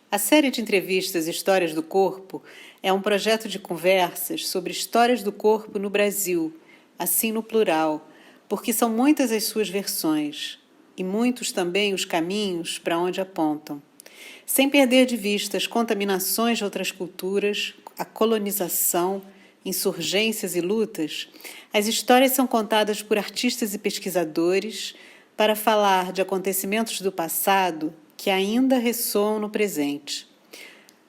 A série de entrevistas Histórias do Corpo é um projeto de conversas sobre histórias do corpo no Brasil, assim no plural, porque são muitas as suas versões e muitos também os caminhos para onde apontam. Sem perder de vista as contaminações de outras culturas, a colonização, insurgências e lutas, as histórias são contadas por artistas e pesquisadores para falar de acontecimentos do passado que ainda ressoam no presente.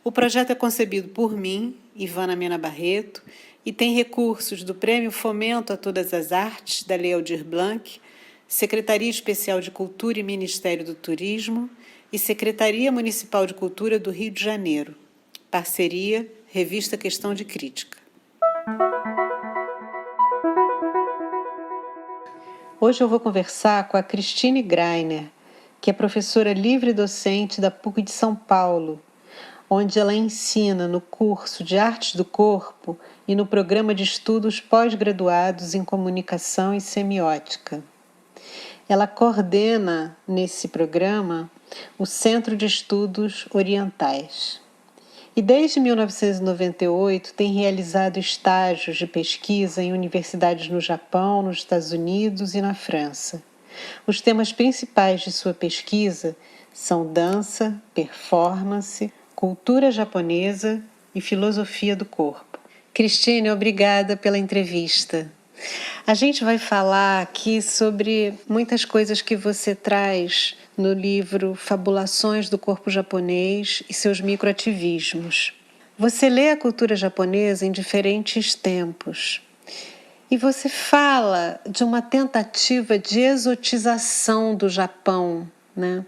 O projeto é concebido por mim, Ivana Mena Barreto, e tem recursos do Prêmio Fomento a Todas as Artes, da Lei Aldir Blanc, Secretaria Especial de Cultura e Ministério do Turismo e Secretaria Municipal de Cultura do Rio de Janeiro. Parceria, Revista Questão de Crítica. Hoje eu vou conversar com a Cristine Greiner, que é professora livre docente da PUC de São Paulo, onde ela ensina no curso de Artes do Corpo e no programa de estudos pós-graduados em Comunicação e Semiótica. Ela coordena, nesse programa, o Centro de Estudos Orientais. E desde 1998 tem realizado estágios de pesquisa em universidades no Japão, nos Estados Unidos e na França. Os temas principais de sua pesquisa são dança, performance, cultura japonesa e filosofia do corpo. Cristine, obrigada pela entrevista. A gente vai falar aqui sobre muitas coisas que você traz no livro Fabulações do Corpo Japonês e seus microativismos. Você lê a cultura japonesa em diferentes tempos. E você fala de uma tentativa de exotização do Japão, né?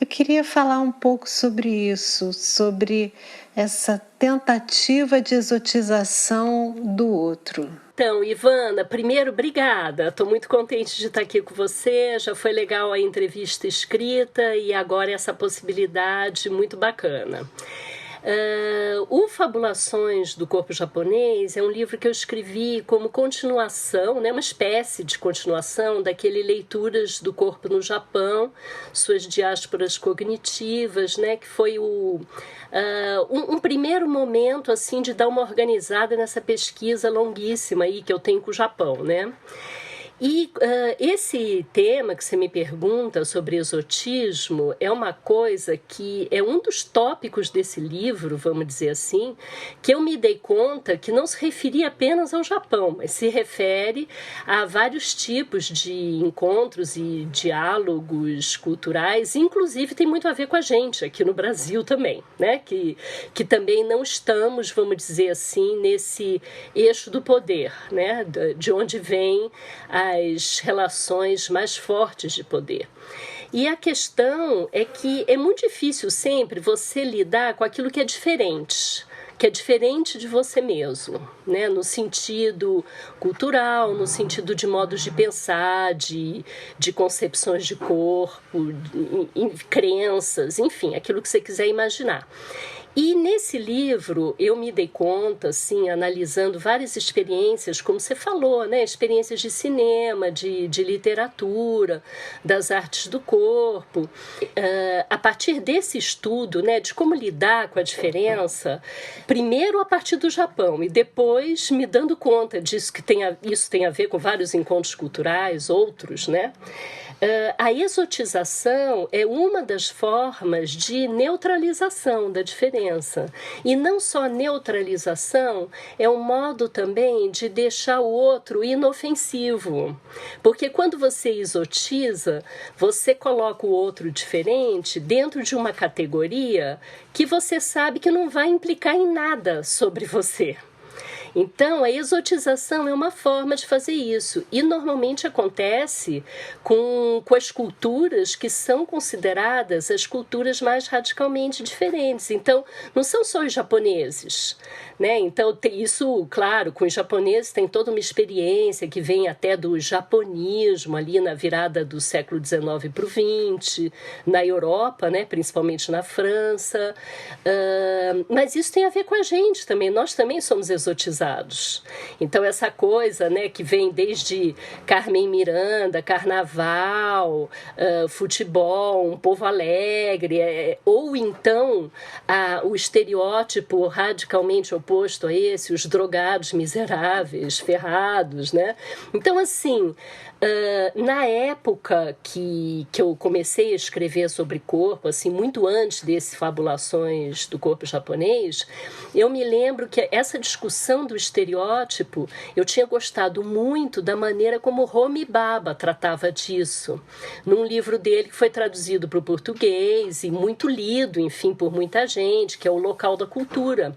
Eu queria falar um pouco sobre isso, sobre essa tentativa de exotização do outro. Então, Ivana, primeiro, obrigada. Estou muito contente de estar aqui com você. Já foi legal a entrevista escrita e agora essa possibilidade muito bacana. O Fabulações do Corpo Japonês é um livro que eu escrevi como continuação, né, uma espécie de continuação daquele Leituras do Corpo no Japão, suas diásporas cognitivas, né, que foi um primeiro momento assim, de dar uma organizada nessa pesquisa longuíssima aí que eu tenho com o Japão, né? E esse tema que você me pergunta sobre exotismo é uma coisa que é um dos tópicos desse livro, vamos dizer assim, que eu me dei conta que não se referia apenas ao Japão, mas se refere a vários tipos de encontros e diálogos culturais, inclusive tem muito a ver com a gente aqui no Brasil também, né? Que também não estamos, vamos dizer assim, nesse eixo do poder, né? De onde vem as relações mais fortes de poder. E a questão é que é muito difícil sempre você lidar com aquilo que é diferente de você mesmo, né? No sentido cultural, no sentido de modos de pensar, de concepções de corpo, crenças, enfim, aquilo que você quiser imaginar. E nesse livro eu me dei conta, assim, analisando várias experiências, como você falou, né? Experiências de cinema, de literatura, das artes do corpo. A partir desse estudo, né, de como lidar com a diferença, primeiro a partir do Japão e depois me dando conta disso, que isso tem a ver com vários encontros culturais, outros, né? A exotização é uma das formas de neutralização da diferença. E não só neutralização, é um modo também de deixar o outro inofensivo. Porque quando você exotiza, você coloca o outro diferente dentro de uma categoria que você sabe que não vai implicar em nada sobre você. Então, a exotização é uma forma de fazer isso. E normalmente acontece com as culturas que são consideradas as culturas mais radicalmente diferentes. Então, não são só os japoneses, né? Então, isso, claro, com os japoneses tem toda uma experiência que vem até do japonismo, ali na virada do século XIX para o XX, na Europa, né? Principalmente na França. Mas isso tem a ver com a gente também. Nós também somos exotizados escravizados. Então essa coisa, né, que vem desde Carmen Miranda, carnaval, futebol, um povo alegre, ou então o estereótipo radicalmente oposto a esse, os drogados miseráveis, ferrados, né? Então, assim, na época que eu comecei a escrever sobre corpo, assim, muito antes desses Fabulações do Corpo Japonês, eu me lembro que essa discussão do estereótipo, eu tinha gostado muito da maneira como Homi Bhabha tratava disso, num livro dele que foi traduzido para o português e muito lido, enfim, por muita gente, que é O Local da Cultura.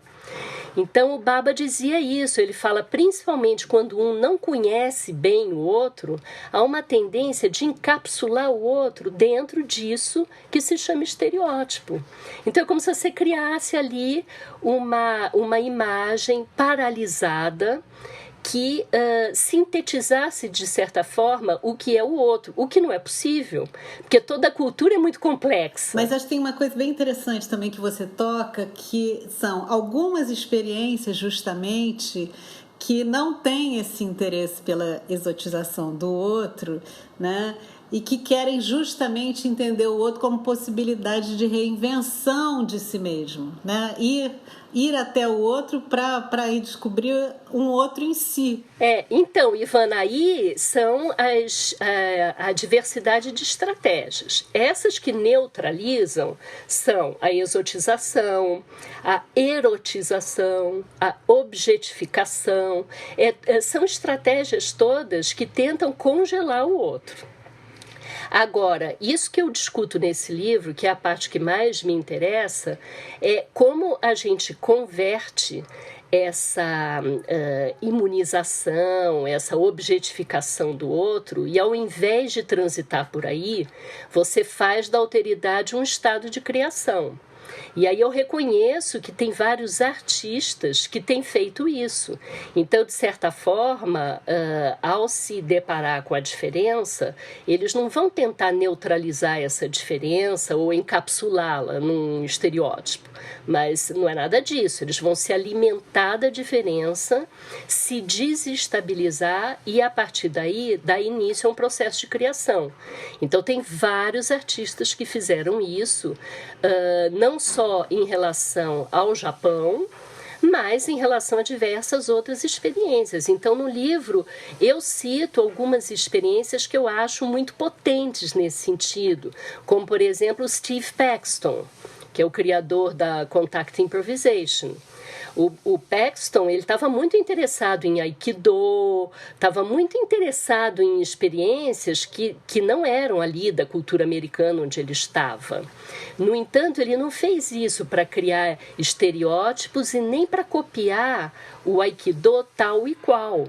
Então o Bhabha dizia isso, ele fala principalmente quando um não conhece bem o outro, há uma tendência de encapsular o outro dentro disso que se chama estereótipo. Então é como se você criasse ali uma imagem paralisada que sintetizasse, de certa forma, o que é o outro, o que não é possível, porque toda cultura é muito complexa. Mas acho que tem uma coisa bem interessante também que você toca, que são algumas experiências, justamente, que não têm esse interesse pela exotização do outro, né? E que querem justamente entender o outro como possibilidade de reinvenção de si mesmo, né? Ir até o outro para ir descobrir um outro em si. Então, Ivana, aí são a diversidade de estratégias. Essas que neutralizam são a exotização, a erotização, a objetificação. São estratégias todas que tentam congelar o outro. Agora, isso que eu discuto nesse livro, que é a parte que mais me interessa, é como a gente converte essa imunização, essa objetificação do outro, e ao invés de transitar por aí, você faz da alteridade um estado de criação. E aí eu reconheço que tem vários artistas que têm feito isso. Então, de certa forma, ao se deparar com a diferença, eles não vão tentar neutralizar essa diferença ou encapsulá-la num estereótipo. Mas não é nada disso. Eles vão se alimentar da diferença, se desestabilizar e, a partir daí, dar início a um processo de criação. Então, tem vários artistas que fizeram isso, não só em relação ao Japão, mas em relação a diversas outras experiências. Então, no livro, eu cito algumas experiências que eu acho muito potentes nesse sentido, como, por exemplo, Steve Paxton, que é o criador da Contact Improvisation. O Paxton, ele estava muito interessado em Aikido, estava muito interessado em experiências que não eram ali da cultura americana onde ele estava. No entanto, ele não fez isso para criar estereótipos e nem para copiar o Aikido tal e qual,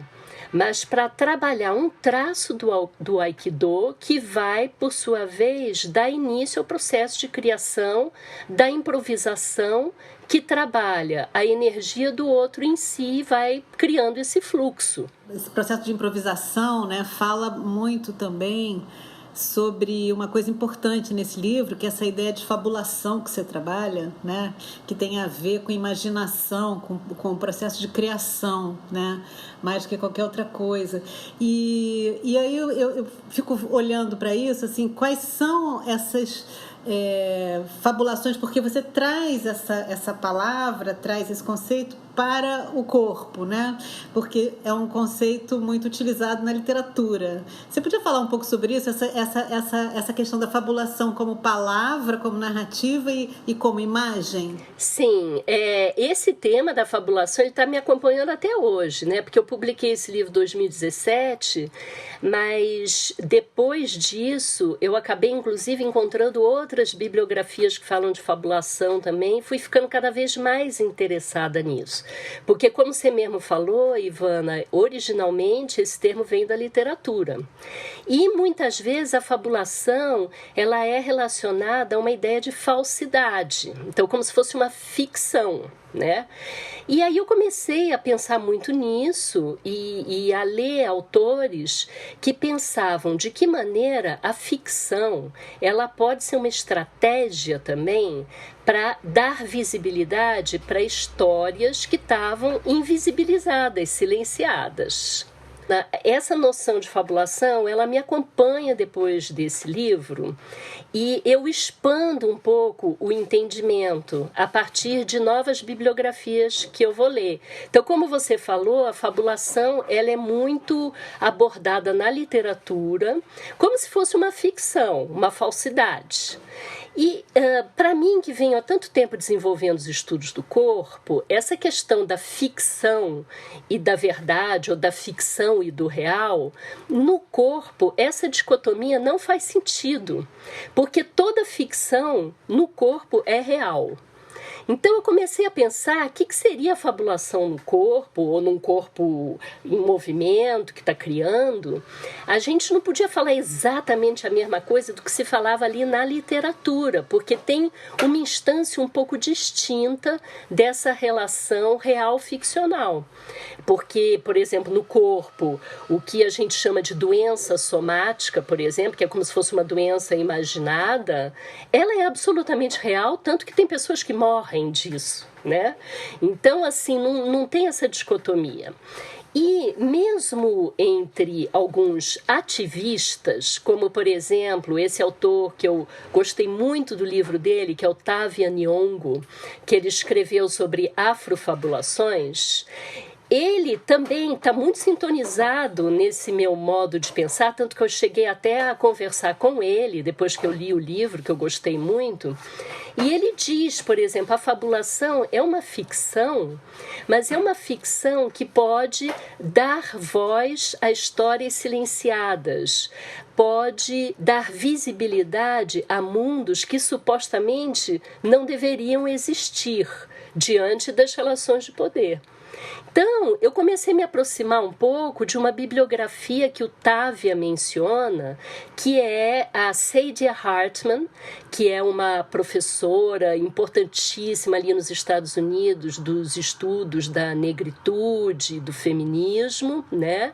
mas para trabalhar um traço do Aikido que vai, por sua vez, dar início ao processo de criação da improvisação que trabalha a energia do outro em si e vai criando esse fluxo. Esse processo de improvisação, né, fala muito também sobre uma coisa importante nesse livro, que é essa ideia de fabulação que você trabalha, né, que tem a ver com imaginação, com o processo de criação, né, mais do que qualquer outra coisa. E aí eu fico olhando para isso, assim, quais são essas fabulações, porque você traz essa palavra, traz esse conceito para o corpo, né? Porque é um conceito muito utilizado na literatura. Você podia falar um pouco sobre isso, essa questão da fabulação como palavra, como narrativa e como imagem? Sim, esse tema da fabulação está me acompanhando até hoje, né? Porque eu publiquei esse livro em 2017, mas depois disso eu acabei inclusive encontrando outras bibliografias que falam de fabulação também, fui ficando cada vez mais interessada nisso. Porque, como você mesmo falou, Ivana, originalmente esse termo vem da literatura. E muitas vezes a fabulação ela é relacionada a uma ideia de falsidade. Então, como se fosse uma ficção, né? E aí eu comecei a pensar muito nisso e a ler autores que pensavam de que maneira a ficção ela pode ser uma estratégia também para dar visibilidade para histórias que estavam invisibilizadas, silenciadas. Essa noção de fabulação, ela me acompanha depois desse livro e eu expando um pouco o entendimento a partir de novas bibliografias que eu vou ler. Então, como você falou, a fabulação ela é muito abordada na literatura como se fosse uma ficção, uma falsidade. E, para mim, que venho há tanto tempo desenvolvendo os estudos do corpo, essa questão da ficção e da verdade, ou da ficção e do real, no corpo, essa dicotomia não faz sentido, porque toda ficção no corpo é real. Então eu comecei a pensar o que seria a fabulação no corpo, ou num corpo em movimento que está criando. A gente não podia falar exatamente a mesma coisa do que se falava ali na literatura, porque tem uma instância um pouco distinta dessa relação real-ficcional. Porque, por exemplo, no corpo, o que a gente chama de doença somática, por exemplo, que é como se fosse uma doença imaginada, ela é absolutamente real, tanto que tem pessoas que morrem disso, né? Então, assim, não tem essa dicotomia. E mesmo entre alguns ativistas, como, por exemplo, esse autor que eu gostei muito do livro dele, que é o Tavia Nyong'o, que ele escreveu sobre afrofabulações, ele também está muito sintonizado nesse meu modo de pensar, tanto que eu cheguei até a conversar com ele, depois que eu li o livro, que eu gostei muito. E ele diz, por exemplo, a fabulação é uma ficção, mas é uma ficção que pode dar voz a histórias silenciadas, pode dar visibilidade a mundos que supostamente não deveriam existir diante das relações de poder. Então, eu comecei a me aproximar um pouco de uma bibliografia que o Tavia menciona, que é a Saidiya Hartman, que é uma professora importantíssima ali nos Estados Unidos dos estudos da negritude, do feminismo, né?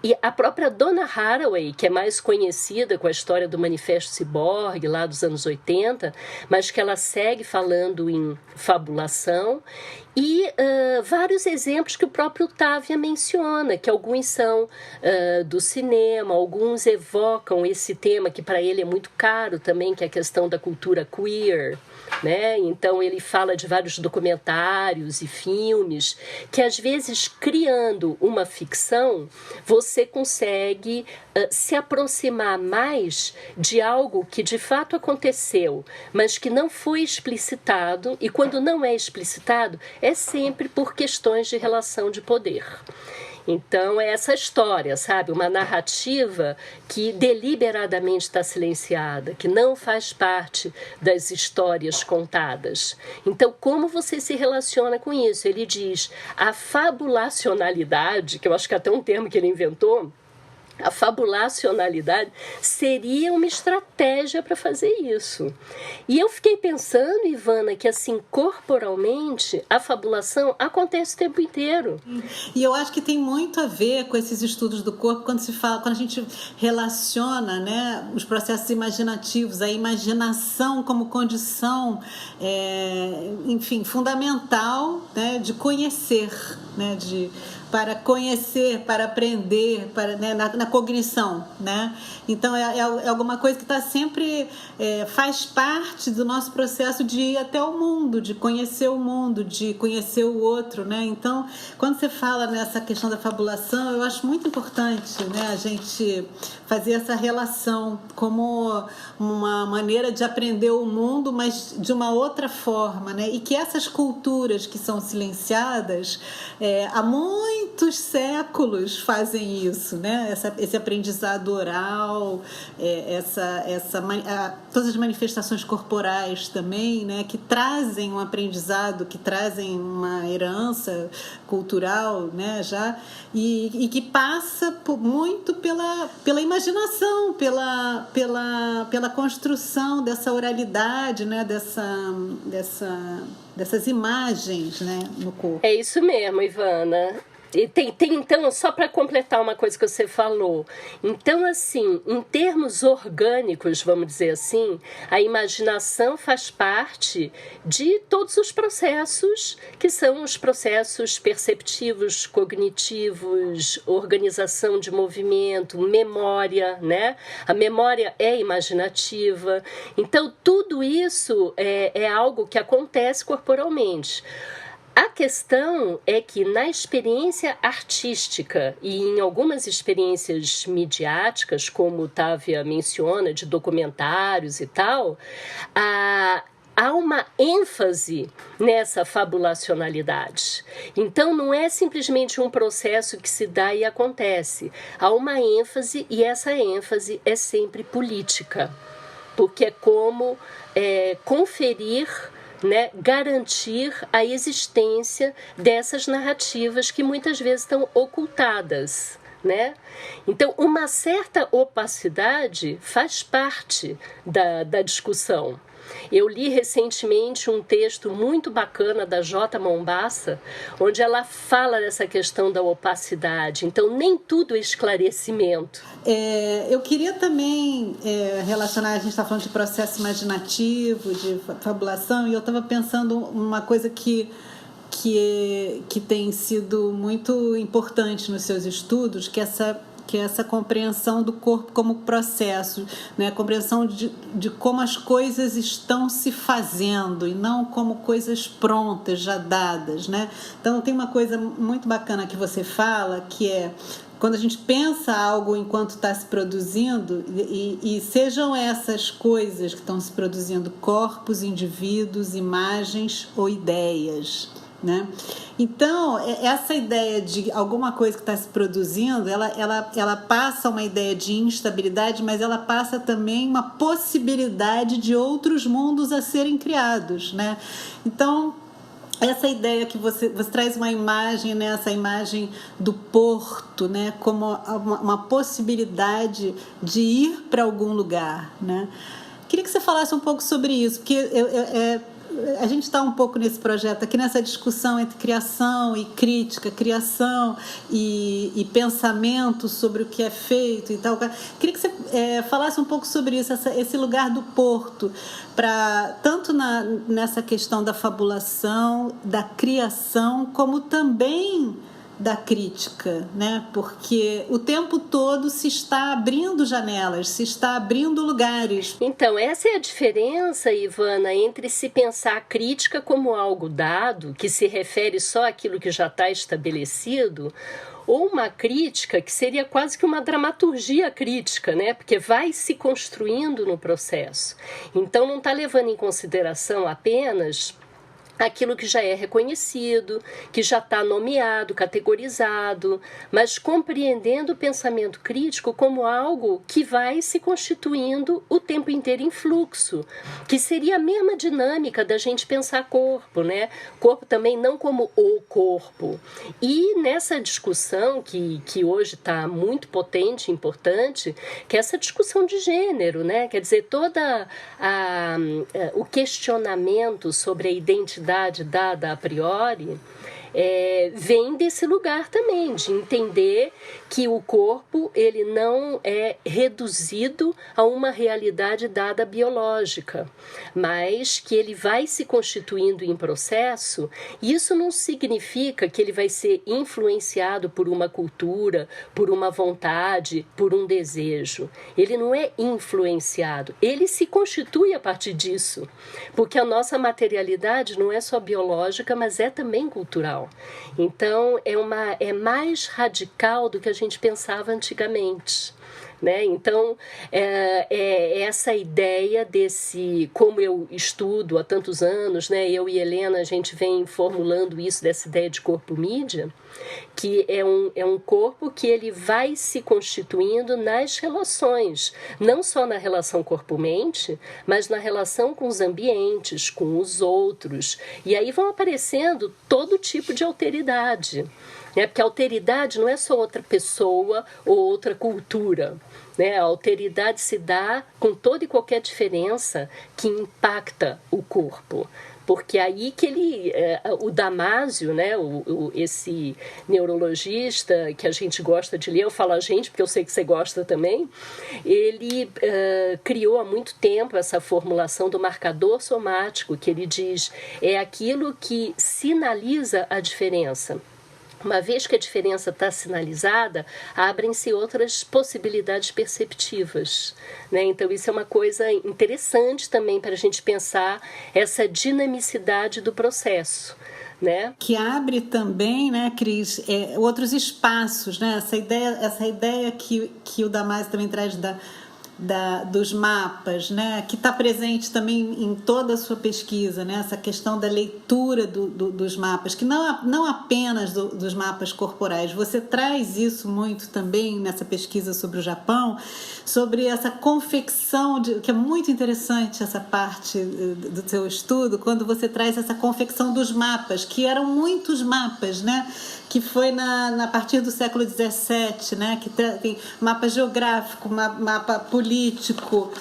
E a própria Donna Haraway, que é mais conhecida com a história do Manifesto Ciborgue, lá dos anos 80, mas que ela segue falando em fabulação. E vários exemplos que o próprio Tavia menciona, que alguns são do cinema, alguns evocam esse tema que para ele é muito caro também, que é a questão da cultura queer, né? Então ele fala de vários documentários e filmes que às vezes criando uma ficção você consegue se aproximar mais de algo que de fato aconteceu, mas que não foi explicitado, e quando não é explicitado é sempre por questões de relação de poder. Então, é essa história, sabe? Uma narrativa que deliberadamente está silenciada, que não faz parte das histórias contadas. Então, como você se relaciona com isso? Ele diz, a fabulacionalidade, que eu acho que é até um termo que ele inventou, a fabulacionalidade seria uma estratégia para fazer isso. E eu fiquei pensando, Ivana, que assim, corporalmente, a fabulação acontece o tempo inteiro. E eu acho que tem muito a ver com esses estudos do corpo quando se fala, quando a gente relaciona, né, os processos imaginativos, a imaginação como condição, enfim, fundamental, né, de conhecer, né, para conhecer, para aprender, para, né, na cognição, né? Então é alguma coisa que está sempre faz parte do nosso processo de ir até o mundo, de conhecer o mundo, de conhecer o outro, né? Então, quando você fala nessa questão da fabulação, eu acho muito importante, né, a gente fazer essa relação como uma maneira de aprender o mundo, mas de uma outra forma, né? E que essas culturas que são silenciadas há muitos séculos fazem isso, né? Esse aprendizado oral, todas as manifestações corporais também, né? Que trazem um aprendizado, que trazem uma herança cultural, né? Já, e que passa muito pela imaginação, pela construção dessa oralidade, né? Dessas imagens, né, no corpo. É isso mesmo, Ivana. E tem, então, só para completar uma coisa que você falou, então, assim, em termos orgânicos, vamos dizer assim, a imaginação faz parte de todos os processos, que são os processos perceptivos, cognitivos, organização de movimento, memória, né? A memória é imaginativa. Então, tudo isso é algo que acontece corporalmente. A questão é que na experiência artística e em algumas experiências midiáticas, como o Távia menciona, de documentários e tal, há uma ênfase nessa fabulacionalidade. Então, não é simplesmente um processo que se dá e acontece. Há uma ênfase e essa ênfase é sempre política, porque é como conferir, né, garantir a existência dessas narrativas que muitas vezes estão ocultadas, né? Então, uma certa opacidade faz parte da discussão. Eu li recentemente um texto muito bacana da J. Mombassa, onde ela fala dessa questão da opacidade. Então, nem tudo é esclarecimento. Eu queria também relacionar, a gente está falando de processo imaginativo, de fabulação, e eu estava pensando uma coisa que tem sido muito importante nos seus estudos, que é essa compreensão do corpo como processo, né? A compreensão de como as coisas estão se fazendo e não como coisas prontas, já dadas, né? Então, tem uma coisa muito bacana que você fala, que é quando a gente pensa algo enquanto está se produzindo, e sejam essas coisas que estão se produzindo corpos, indivíduos, imagens ou ideias, né? Então, essa ideia de alguma coisa que está se produzindo, ela passa uma ideia de instabilidade, mas ela passa também uma possibilidade de outros mundos a serem criados, né? Então, essa ideia que você traz uma imagem, né, essa imagem do porto, né, como uma possibilidade de ir para algum lugar, né? Queria que você falasse um pouco sobre isso, porque a gente está um pouco nesse projeto aqui, nessa discussão entre criação e crítica, criação e pensamento sobre o que é feito e tal. Queria que você falasse um pouco sobre isso, esse lugar do porto, tanto nessa questão da fabulação, da criação, como também da crítica, né? Porque o tempo todo se está abrindo janelas, se está abrindo lugares. Então, essa é a diferença, Ivana, entre se pensar a crítica como algo dado, que se refere só àquilo que já está estabelecido, ou uma crítica que seria quase que uma dramaturgia crítica, né? Porque vai se construindo no processo. Então, não está levando em consideração apenas aquilo que já é reconhecido, que já está nomeado, categorizado, mas compreendendo o pensamento crítico como algo que vai se constituindo o tempo inteiro em fluxo, que seria a mesma dinâmica da gente pensar corpo, né? Corpo também não como o corpo. E nessa discussão que hoje está muito potente e importante, que é essa discussão de gênero, né? Quer dizer, toda o questionamento sobre a identidade dada a priori, vem desse lugar também, de entender que o corpo ele não é reduzido a uma realidade dada biológica, mas que ele vai se constituindo em processo. Isso não significa que ele vai ser influenciado por uma cultura, por uma vontade, por um desejo. Ele não é influenciado, ele se constitui a partir disso, porque a nossa materialidade não é só biológica, mas é também cultural. Então, é mais radical do que a gente pensava antigamente, né? Então, essa ideia desse, como eu estudo há tantos anos, né? Eu e Helena, a gente vem formulando isso, dessa ideia de corpo-mídia, que é um corpo que ele vai se constituindo nas relações, não só na relação corpo-mente, mas na relação com os ambientes, com os outros. E aí vão aparecendo todo tipo de alteridade, né? Porque a alteridade não é só outra pessoa ou outra cultura, né? A alteridade se dá com toda e qualquer diferença que impacta o corpo. porque aí que o Damásio, né, esse neurologista que a gente gosta de ler, eu falo a gente porque eu sei que você gosta também, ele criou há muito tempo essa formulação do marcador somático, que ele diz é aquilo que sinaliza a diferença. Uma vez que a diferença está sinalizada, abrem-se outras possibilidades perceptivas, né? Então, isso é uma coisa interessante também para a gente pensar essa dinamicidade do processo, né? Que abre também, né, Cris, outros espaços, né? Essa ideia que o Damásio também traz dos mapas, né, que está presente também em toda a sua pesquisa, né, essa questão da leitura dos mapas, que não apenas dos mapas corporais. Você traz isso muito também nessa pesquisa sobre o Japão, sobre essa confecção, que é muito interessante essa parte do seu estudo, quando você traz essa confecção dos mapas, que eram muitos mapas, né, que foi a partir do século XVII, né, que tem mapa geográfico, mapa político,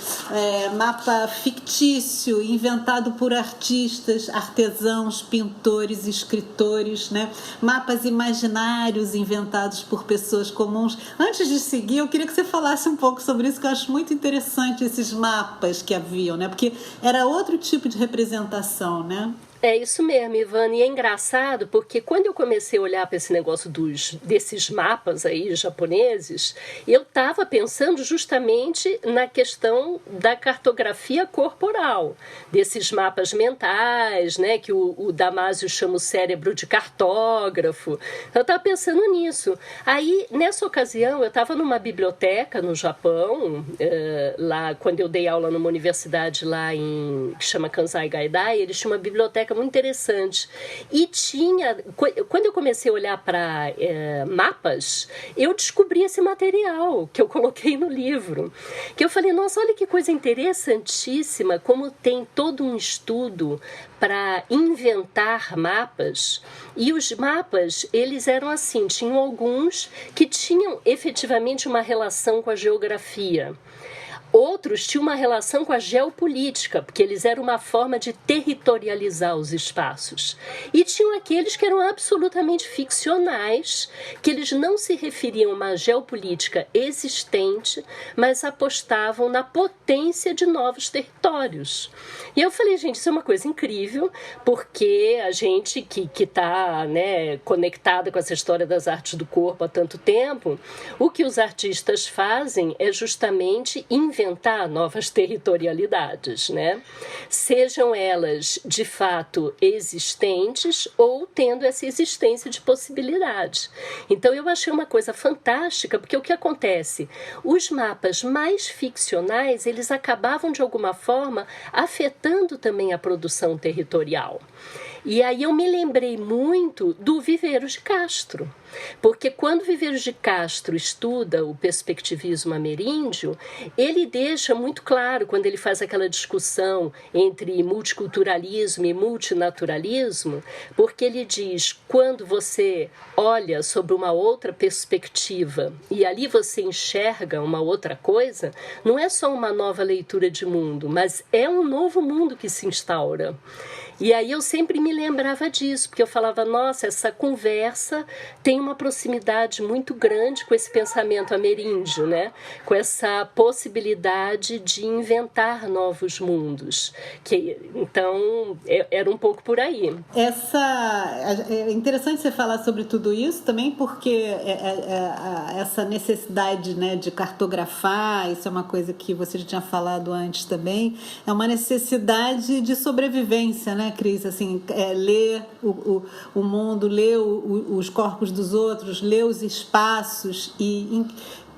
mapa fictício, inventado por artistas, artesãos, pintores, escritores, né, mapas imaginários inventados por pessoas comuns. Antes de seguir, eu queria que você falasse um pouco sobre isso, que eu acho muito interessante esses mapas que haviam, né, porque era outro tipo de representação, né? É isso mesmo, Ivana, e é engraçado porque quando eu comecei a olhar para esse negócio desses mapas aí japoneses, eu estava pensando justamente na questão da cartografia corporal, desses mapas mentais, né, que o Damásio chama o cérebro de cartógrafo. Eu estava pensando nisso. Aí, nessa ocasião, eu estava numa biblioteca no Japão, lá quando eu dei aula numa universidade lá que chama Kansai Gaidai, eles tinham uma biblioteca muito interessante. E quando eu comecei a olhar para mapas, eu descobri esse material que eu coloquei no livro. Que eu falei, nossa, olha que coisa interessantíssima, como tem todo um estudo para inventar mapas. E os mapas, eles eram assim, tinham alguns que tinham efetivamente uma relação com a geografia. Outros tinham uma relação com a geopolítica, porque eles eram uma forma de territorializar os espaços. E tinham aqueles que eram absolutamente ficcionais, que eles não se referiam a uma geopolítica existente, mas apostavam na potência de novos territórios. E eu falei, gente, isso é uma coisa incrível, porque a gente que está, né, conectada com essa história das artes do corpo há tanto tempo, o que os artistas fazem é justamente inventar novas territorialidades, né? Sejam elas de fato existentes ou tendo essa existência de possibilidades. Então eu achei uma coisa fantástica, porque o que acontece? Os mapas mais ficcionais, eles acabavam de alguma forma afetando também a produção territorial. E aí eu me lembrei muito do Viveiros de Castro, porque quando Viveiros de Castro estuda o perspectivismo ameríndio, ele deixa muito claro, quando ele faz aquela discussão entre multiculturalismo e multinaturalismo, porque ele diz, quando você olha sobre uma outra perspectiva e ali você enxerga uma outra coisa, não é só uma nova leitura de mundo, mas é um novo mundo que se instaura. E aí eu sempre me lembrava disso, porque eu falava, nossa, essa conversa tem uma proximidade muito grande com esse pensamento ameríndio, né? Com essa possibilidade de inventar novos mundos. Então, era um pouco por aí. É interessante você falar sobre tudo isso também, porque essa necessidade, né, de cartografar, isso é uma coisa que você já tinha falado antes também, é uma necessidade de sobrevivência, né, Cris? Assim, ler o mundo, ler os corpos dos outros, ler os espaços, e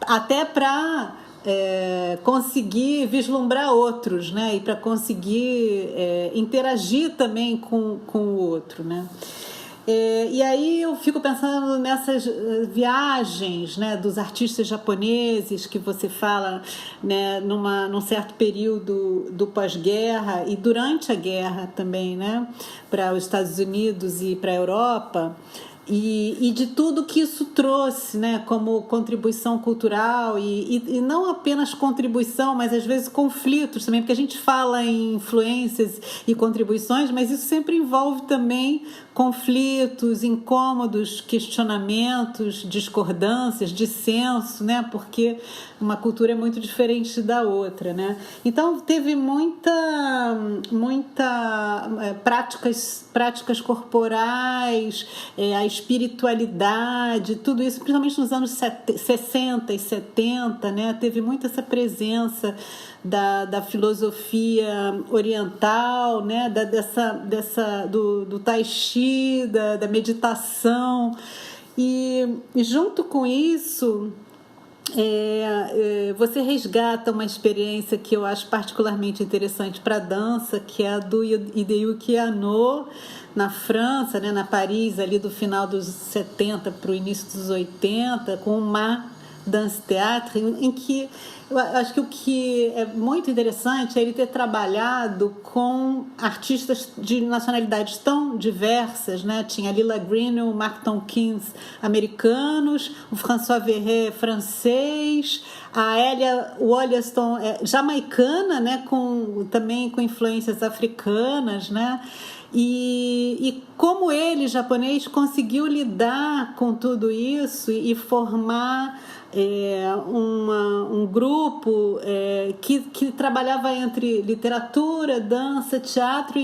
até para conseguir vislumbrar outros, né? E para conseguir interagir também com o outro, né? E aí eu fico pensando nessas viagens, né, dos artistas japoneses que você fala, né, num certo período do pós-guerra e durante a guerra também, né, para os Estados Unidos e para a Europa. e de tudo que isso trouxe, né, como contribuição cultural e não apenas contribuição, mas às vezes conflitos também, porque a gente fala em influências e contribuições, mas isso sempre envolve também conflitos, incômodos, questionamentos, discordâncias, dissenso, né, porque uma cultura é muito diferente da outra, né? Então teve muita práticas corporais, a espiritualidade, tudo isso, principalmente nos anos 60 e 70, né? Teve muito essa presença da filosofia oriental, né? Do tai chi, da meditação. E junto com isso, você resgata uma experiência que eu acho particularmente interessante para a dança, que é a do Hideyuki Anno, na França, né, na Paris, ali do final dos 70 para o início dos 80, com o Ma Dance Theatre, em que eu acho que o que é muito interessante é ele ter trabalhado com artistas de nacionalidades tão diversas, né? Tinha Lila Green, o Mark Tompkins americanos, o François Verret francês, a Elia Wollaston jamaicana, né? Também com influências africanas, né? E como ele, japonês, conseguiu lidar com tudo isso e formar um grupo que trabalhava entre literatura, dança, teatro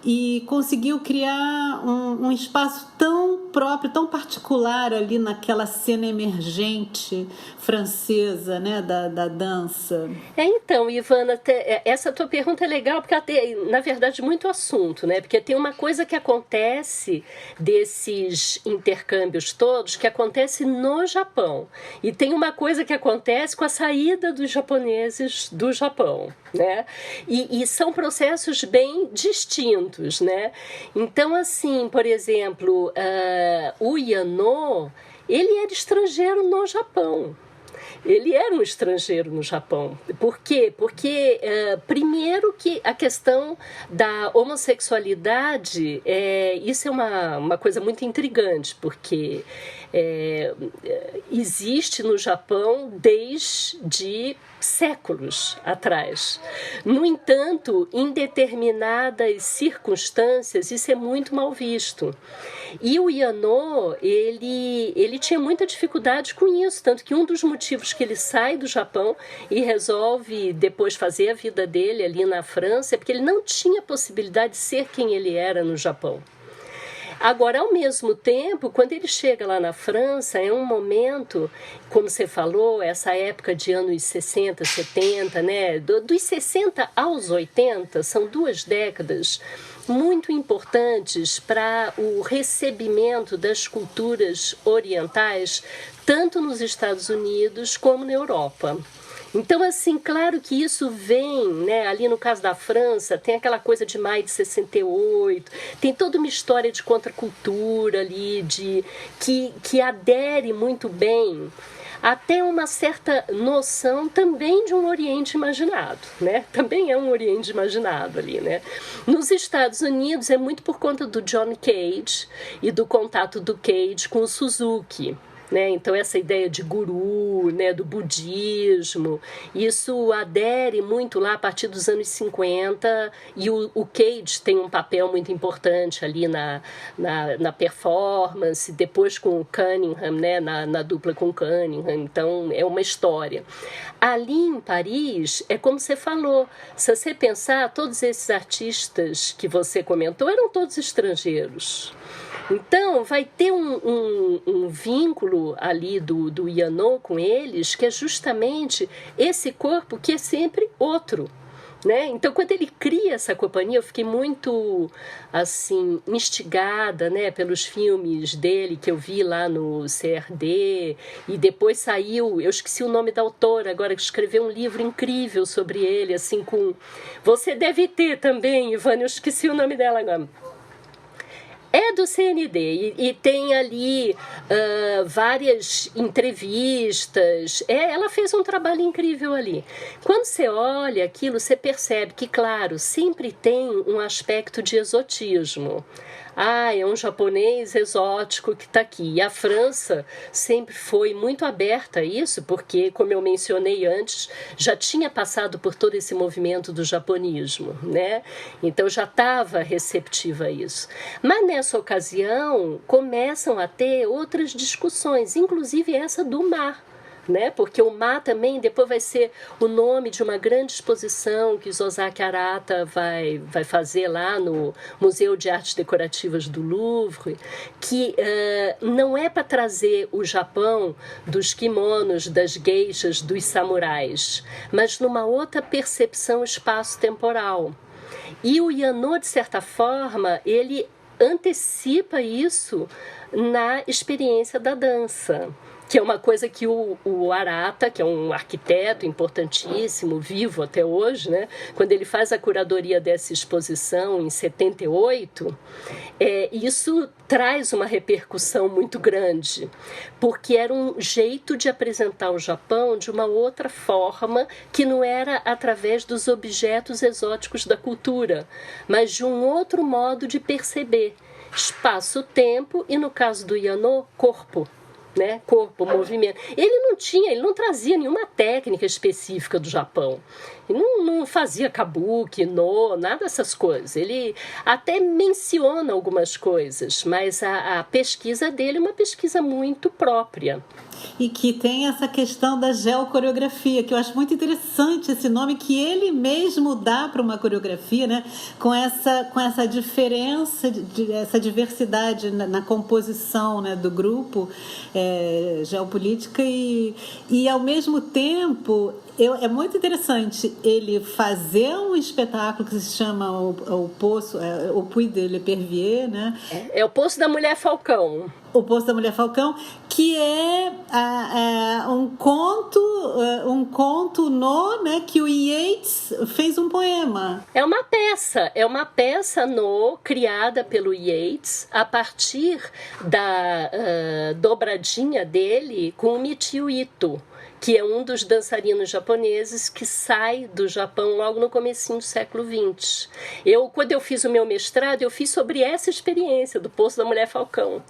e conseguiu criar um espaço tão próprio, tão particular ali naquela cena emergente francesa, né, da dança. Então, Ivana, essa tua pergunta é legal porque ela tem, na verdade, muito assunto, né? Porque tem uma coisa que acontece desses intercâmbios todos que acontece no Japão. E tem uma coisa que acontece com a saída dos japoneses do Japão, né? E são processos bem distintos, né? Então, assim, por exemplo, o Yano, ele era estrangeiro no Japão. Ele era um estrangeiro no Japão. Por quê? Porque, primeiro, que a questão da homossexualidade, isso é uma coisa muito intrigante, porque existe no Japão desde séculos atrás. No entanto, em determinadas circunstâncias, isso é muito mal visto. E o Yano, ele tinha muita dificuldade com isso, tanto que um dos motivos que ele sai do Japão e resolve depois fazer a vida dele ali na França é porque ele não tinha possibilidade de ser quem ele era no Japão. Agora, ao mesmo tempo, quando ele chega lá na França, é um momento, como você falou, essa época de anos 60, 70, né? Dos 60 aos 80, são 2 décadas muito importantes para o recebimento das culturas orientais, tanto nos Estados Unidos como na Europa. Então, assim, claro que isso vem, né, ali no caso da França, tem aquela coisa de maio de 68, tem toda uma história de contracultura ali, que adere muito bem até uma certa noção também de um Oriente imaginado, né? Também é um Oriente imaginado ali, né? Nos Estados Unidos é muito por conta do John Cage e do contato do Cage com o Suzuki. Né? Então, essa ideia de guru, né, do budismo, isso adere muito lá a partir dos anos 50 e o Cage tem um papel muito importante ali na performance, depois com o Cunningham, né, na dupla com o Cunningham, então é uma história. Ali em Paris, é como você falou, se você pensar, todos esses artistas que você comentou eram todos estrangeiros. Então, vai ter um vínculo ali do Yano com eles, que é justamente esse corpo que é sempre outro. Né? Então, quando ele cria essa companhia, eu fiquei muito assim, instigada, né, pelos filmes dele que eu vi lá no CRD, e depois saiu, eu esqueci o nome da autora agora, que escreveu um livro incrível sobre ele, assim, você deve ter também, Ivana, eu esqueci o nome dela agora. É É do CND, e tem ali várias entrevistas. Ela fez um trabalho incrível ali. Quando você olha aquilo, você percebe que, claro, sempre tem um aspecto de exotismo. É um japonês exótico que está aqui. E a França sempre foi muito aberta a isso, porque, como eu mencionei antes, já tinha passado por todo esse movimento do japonismo, né? Então já estava receptiva a isso. Mas nessa ocasião começam a ter outras discussões, inclusive essa do mar. Né? Porque o mar também depois vai ser o nome de uma grande exposição que Isozaki Arata vai fazer lá no Museu de Artes Decorativas do Louvre, que não é para trazer o Japão dos kimonos, das geishas, dos samurais, mas numa outra percepção espaço-temporal. E o Yano, de certa forma, ele antecipa isso na experiência da dança, que é uma coisa que o Arata, que é um arquiteto importantíssimo, vivo até hoje, né? Quando ele faz a curadoria dessa exposição em 78, isso traz uma repercussão muito grande, porque era um jeito de apresentar o Japão de uma outra forma, que não era através dos objetos exóticos da cultura, mas de um outro modo de perceber espaço-tempo e, no caso do Yano, corpo. Né? Corpo, movimento. Ele não trazia nenhuma técnica específica do Japão. Ele não fazia kabuki, nada dessas coisas. Ele até menciona algumas coisas, mas a pesquisa dele é uma pesquisa muito própria. E que tem essa questão da geocoreografia, que eu acho muito interessante esse nome que ele mesmo dá para uma coreografia, né? Com essa diferença, essa diversidade na composição, né, do grupo, geopolítica e ao mesmo tempo é muito interessante ele fazer um espetáculo que se chama o Poço, o Puy de L'Épervier, né? É o Poço da Mulher Falcão. O Poço da Mulher Falcão, que é um conto né, que o Yeats fez um poema. É uma peça criada pelo Yeats a partir da dobradinha dele com o Michio Ito, que é um dos dançarinos japoneses que sai do Japão logo no comecinho do século XX. Quando eu fiz o meu mestrado, eu fiz sobre essa experiência do Poço da Mulher Falcão.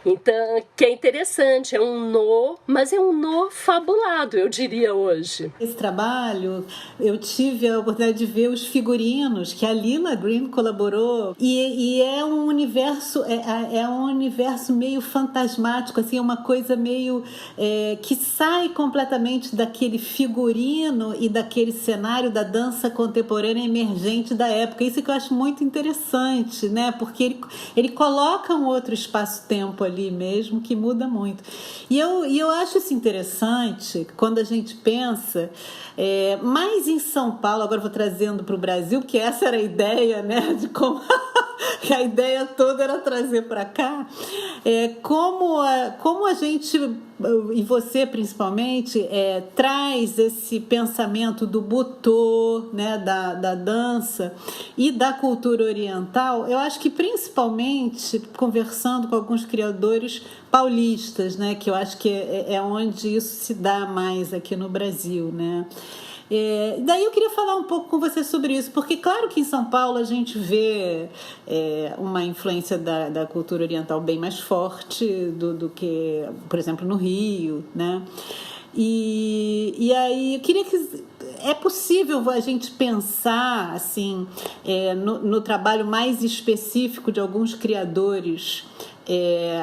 Então, que é interessante, é um nó, mas é um nó fabulado, eu diria hoje. Esse trabalho, eu tive a oportunidade de ver os figurinos que a Lila Green colaborou e é um universo meio fantasmático, assim, é uma coisa meio que sai completamente daquele figurino e daquele cenário da dança contemporânea emergente da época. Isso que eu acho muito interessante, né? Porque ele coloca um outro espaço-tempo ali mesmo, que muda muito. E eu acho isso interessante quando a gente pensa, mais em São Paulo, agora vou trazendo para o Brasil, porque essa era a ideia, né, de como que a ideia toda era trazer para cá, como a gente, e você principalmente, traz esse pensamento do butô, né, da dança e da cultura oriental. Eu acho que principalmente conversando com alguns criadores paulistas, né, que eu acho que é onde isso se dá mais aqui no Brasil, né? Daí eu queria falar um pouco com você sobre isso, porque claro que em São Paulo a gente vê uma influência da cultura oriental bem mais forte do que, por exemplo, no Rio, né? E aí eu queria que... É possível a gente pensar assim, no trabalho mais específico de alguns criadores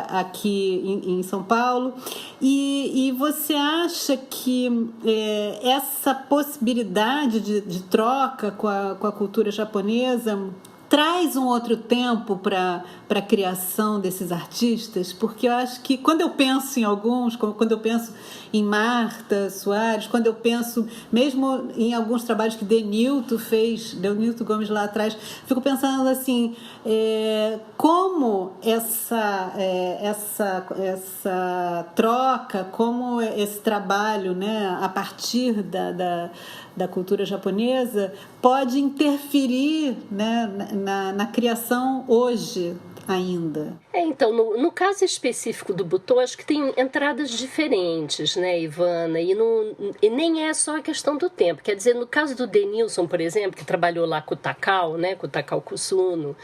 aqui em São Paulo, e você acha que essa possibilidade de troca com a cultura japonesa traz um outro tempo para a criação desses artistas? Porque eu acho que quando eu penso em alguns, quando eu penso em Marta Soares, quando eu penso mesmo em alguns trabalhos que Denilton Gomes lá atrás, fico pensando assim, como essa troca, como esse trabalho, né, a partir da cultura japonesa pode interferir, né, na criação hoje ainda? Então, no caso específico do Butô, acho que tem entradas diferentes, né, Ivana? E nem é só a questão do tempo. Quer dizer, no caso do Denilson, por exemplo, que trabalhou lá com o Takao, né, com o Takao Kusuno,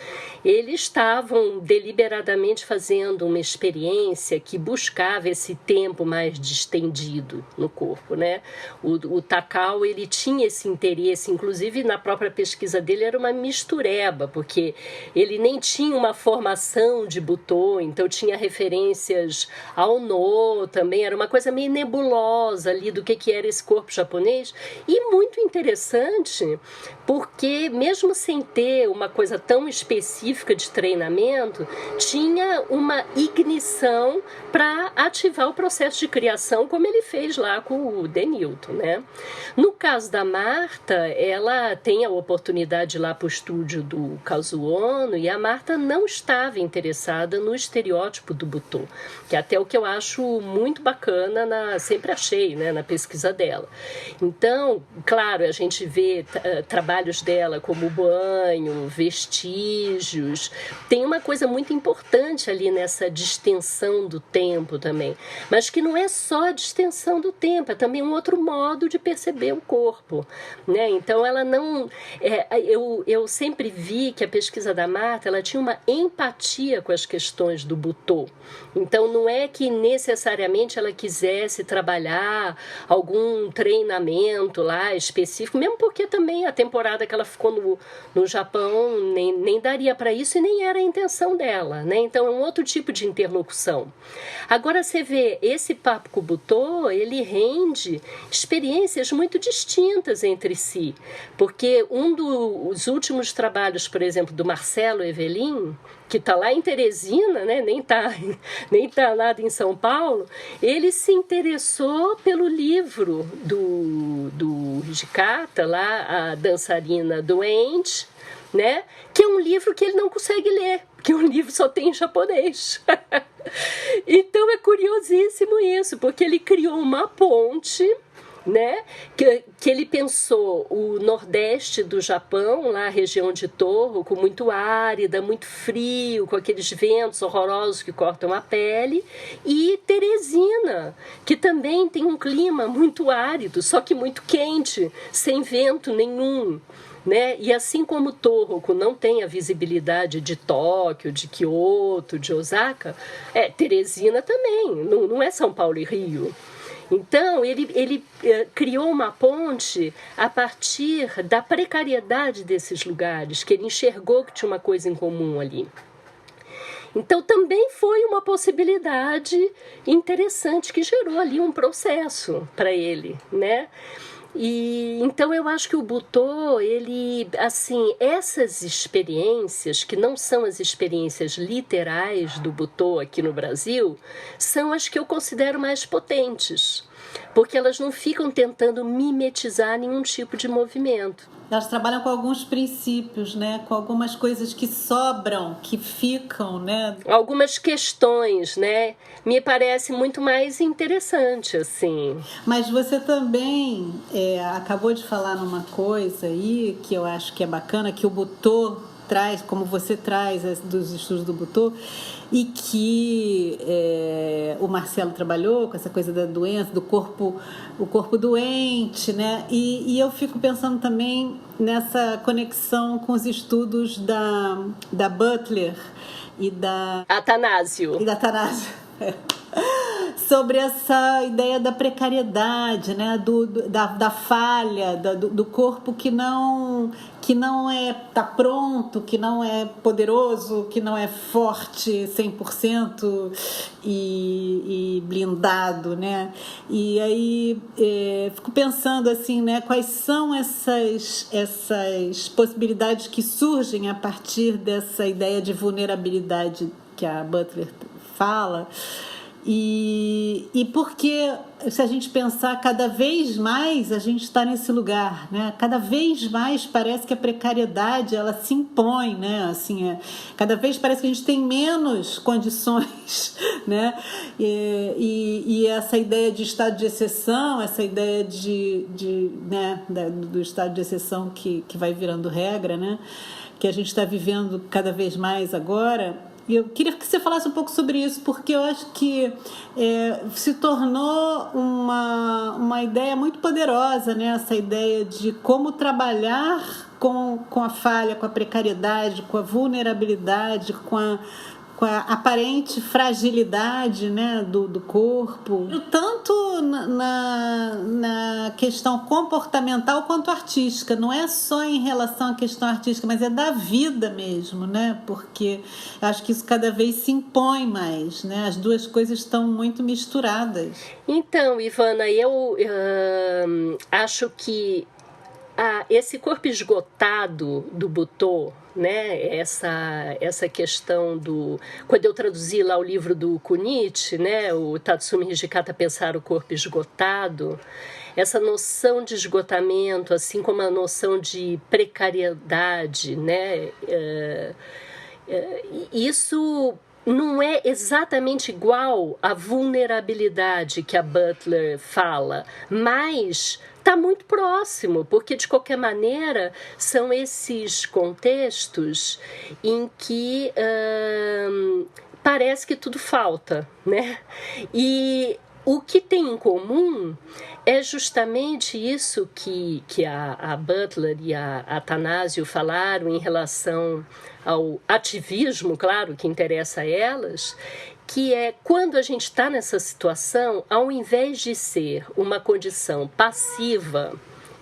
eles estavam deliberadamente fazendo uma experiência que buscava esse tempo mais distendido no corpo, né? O Takao, ele tinha esse interesse, inclusive na própria pesquisa dele era uma mistureba, porque ele nem tinha uma formação de Butô, então tinha referências ao No também, era uma coisa meio nebulosa ali do que era esse corpo japonês, e muito interessante, porque mesmo sem ter uma coisa tão específica de treinamento, tinha uma ignição para ativar o processo de criação, como ele fez lá com o Denilton, né? No caso da Marta, ela tem a oportunidade de ir lá para o estúdio do Kazuo Ono, e a Marta não estava interessada no estereótipo do Butô, que é até o que eu acho muito bacana, sempre achei, né, na pesquisa dela. Então, claro, a gente vê trabalhos dela como banho, vestígios, tem uma coisa muito importante ali nessa distensão do tempo também, mas que não é só a distensão do tempo, é também um outro modo de perceber o corpo, né? Então ela não... eu sempre vi que a pesquisa da Marta, ela tinha uma empatia com as questões do Butô. Então não é que necessariamente ela quisesse trabalhar algum treinamento lá específico, mesmo porque também a temporada que ela ficou no Japão nem daria para isso e nem era a intenção dela, né? Então é um outro tipo de interlocução. Agora você vê, esse papo com o Butô, ele rende experiências muito distintas entre si, porque um dos últimos trabalhos, por exemplo, do Marcelo Evelin, que está lá em Teresina, né? nem tá nada em São Paulo, ele se interessou pelo livro do Hijikata, lá, A Dançarina Doente, né? Que é um livro que ele não consegue ler, porque o livro só tem em japonês. Então é curiosíssimo isso, porque ele criou uma ponte, né? Que ele pensou o nordeste do Japão, lá a região de Tohoku, muito árida, muito frio, com aqueles ventos horrorosos que cortam a pele, e Teresina, que também tem um clima muito árido, só que muito quente, sem vento nenhum, né? E assim como Tohoku não tem a visibilidade de Tóquio, de Kyoto, de Osaka, Teresina também, não é São Paulo e Rio. Então, ele criou uma ponte a partir da precariedade desses lugares, que ele enxergou que tinha uma coisa em comum ali. Então, também foi uma possibilidade interessante que gerou ali um processo para ele, né? E então eu acho que o Butô, ele, assim, essas experiências que não são as experiências literais do Butô aqui no Brasil, são as que eu considero mais potentes, porque elas não ficam tentando mimetizar nenhum tipo de movimento. Elas trabalham com alguns princípios, né? Com algumas coisas que sobram, que ficam, né? Algumas questões, né? Me parece muito mais interessante, assim. Mas você também acabou de falar numa coisa aí que eu acho que é bacana, que o Butô traz, como você traz dos estudos do Butô, e que o Marcelo trabalhou com essa coisa da doença, o corpo doente, né? E eu fico pensando também nessa conexão com os estudos da Butler e da Atanásio. Sobre essa ideia da precariedade, né? da falha, do corpo que não tá pronto, que não é poderoso, que não é forte 100% e blindado, né? E aí fico pensando assim, né? Quais são essas possibilidades que surgem a partir dessa ideia de vulnerabilidade que a Butler fala. E porque, se a gente pensar, cada vez mais a gente está nesse lugar, né? Cada vez mais parece que a precariedade ela se impõe, né? Assim, cada vez parece que a gente tem menos condições, né? E essa ideia de estado de exceção, essa ideia né? do estado de exceção que vai virando regra, né? Que a gente está vivendo cada vez mais agora. eu queria que você falasse um pouco sobre isso, porque eu acho que se tornou uma ideia muito poderosa, né? Essa ideia de como trabalhar com a falha, com a precariedade, com a vulnerabilidade, com a aparente fragilidade, né, do corpo, tanto na questão comportamental quanto artística. Não é só em relação à questão artística, mas é da vida mesmo, né? Porque acho que isso cada vez se impõe mais, né? As duas coisas estão muito misturadas. Então, Ivana, eu acho que esse corpo esgotado do Butô, né, essa questão do... Quando eu traduzi lá o livro do Kunichi, né, o Tatsumi Hijikata Pensar o Corpo Esgotado, essa noção de esgotamento, assim como a noção de precariedade, né, isso não é exatamente igual à vulnerabilidade que a Butler fala, mas está muito próximo, porque de qualquer maneira são esses contextos em que parece que tudo falta, né? E o que tem em comum é justamente isso que a Butler e a Attanasio falaram em relação ao ativismo, claro, que interessa a elas, que é quando a gente está nessa situação, ao invés de ser uma condição passiva,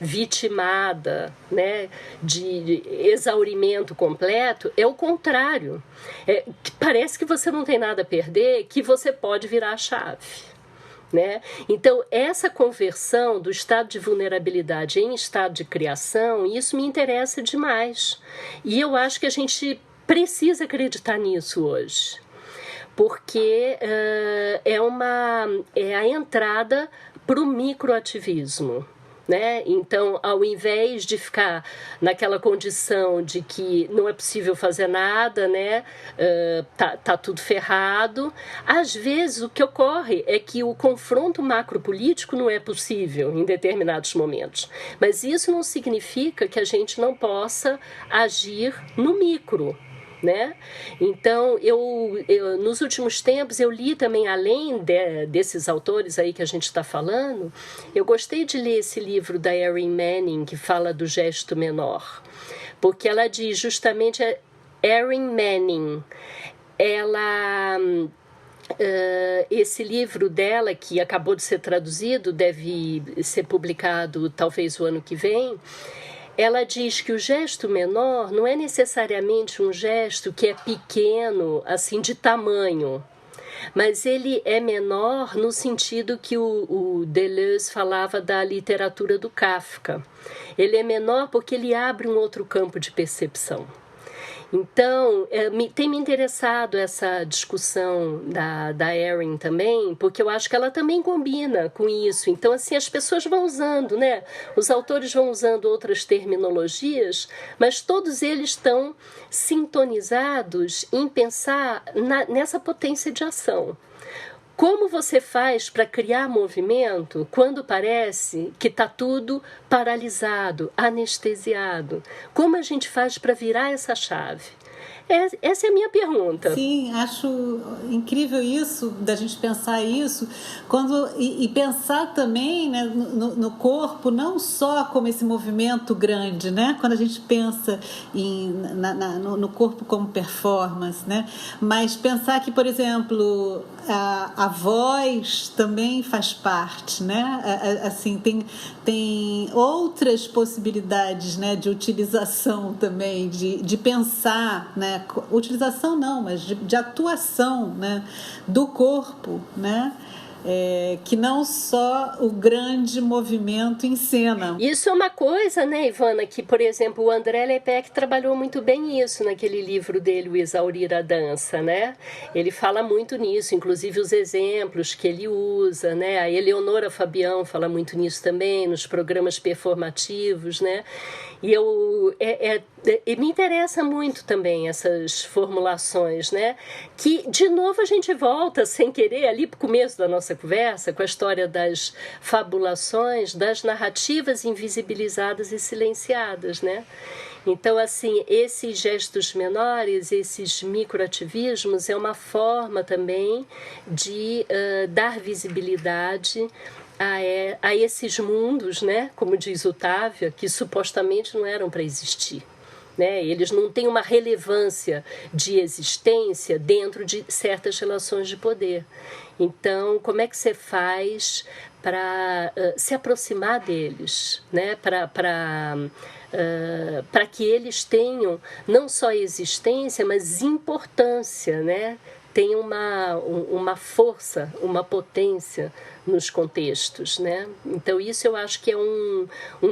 vitimada, né, de exaurimento completo, é o contrário. Parece que você não tem nada a perder, que você pode virar a chave. Né? Então, essa conversão do estado de vulnerabilidade em estado de criação, isso me interessa demais. E eu acho que a gente precisa acreditar nisso hoje. Porque é a entrada para o microativismo. Né? Então, ao invés de ficar naquela condição de que não é possível fazer nada, né? Tá tudo ferrado, às vezes o que ocorre é que o confronto macropolítico não é possível em determinados momentos. Mas isso não significa que a gente não possa agir no micro. Né? Então, eu nos últimos tempos eu li também, além desses autores aí que a gente está falando, eu gostei de ler esse livro da Erin Manning, que fala do gesto menor, porque ela diz justamente, Erin Manning, ela... esse livro dela, que acabou de ser traduzido, deve ser publicado talvez o ano que vem. Ela diz que o gesto menor não é necessariamente um gesto que é pequeno, assim, de tamanho, mas ele é menor no sentido que o Deleuze falava da literatura do Kafka. Ele é menor porque ele abre um outro campo de percepção. Então, tem me interessado essa discussão da Erin também, porque eu acho que ela também combina com isso. Então, assim, as pessoas vão usando, né? Os autores vão usando outras terminologias, mas todos eles estão sintonizados em pensar nessa potência de ação. Como você faz para criar movimento quando parece que está tudo paralisado, anestesiado? Como a gente faz para virar essa chave? Essa é a minha pergunta. Sim, acho incrível isso, da gente pensar isso, e pensar também, né, no corpo, não só como esse movimento grande, né, quando a gente pensa no corpo como performance, né, mas pensar que, por exemplo, a voz também faz parte, né, assim, tem outras possibilidades, né, de utilização também, de pensar, né, utilização não, mas de atuação, né, do corpo, né, que não só o grande movimento em cena. Isso é uma coisa, né, Ivana, que, por exemplo, o André Lepec trabalhou muito bem isso naquele livro dele, O Exaurir a Dança, né? Ele fala muito nisso, inclusive os exemplos que ele usa, né? A Eleonora Fabião fala muito nisso também, nos programas performativos, né? E me interessa muito também essas formulações, né? Que, de novo, a gente volta, sem querer, ali para o começo da nossa conversa, com a história das fabulações, das narrativas invisibilizadas e silenciadas, né? Então, assim, esses gestos menores, esses microativismos, é uma forma também de dar visibilidade a esses mundos, né, como diz Otávia, que supostamente não eram para existir. Né? Eles não têm uma relevância de existência dentro de certas relações de poder. Então, como é que você faz para se aproximar deles, né? Para que eles tenham não só existência, mas importância, né? Tem uma força, uma potência nos contextos, né? Então isso eu acho que é um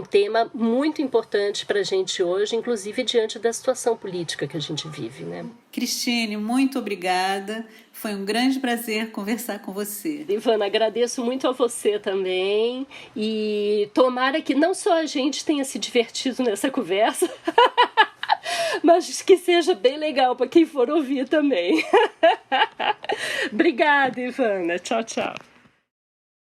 tema muito importante para a gente hoje, inclusive diante da situação política que a gente vive, né? Cristine, muito obrigada. Foi um grande prazer conversar com você. Ivana, agradeço muito a você também e tomara que não só a gente tenha se divertido nessa conversa, mas que seja bem legal para quem for ouvir também. Obrigada, Ivana. Tchau, tchau.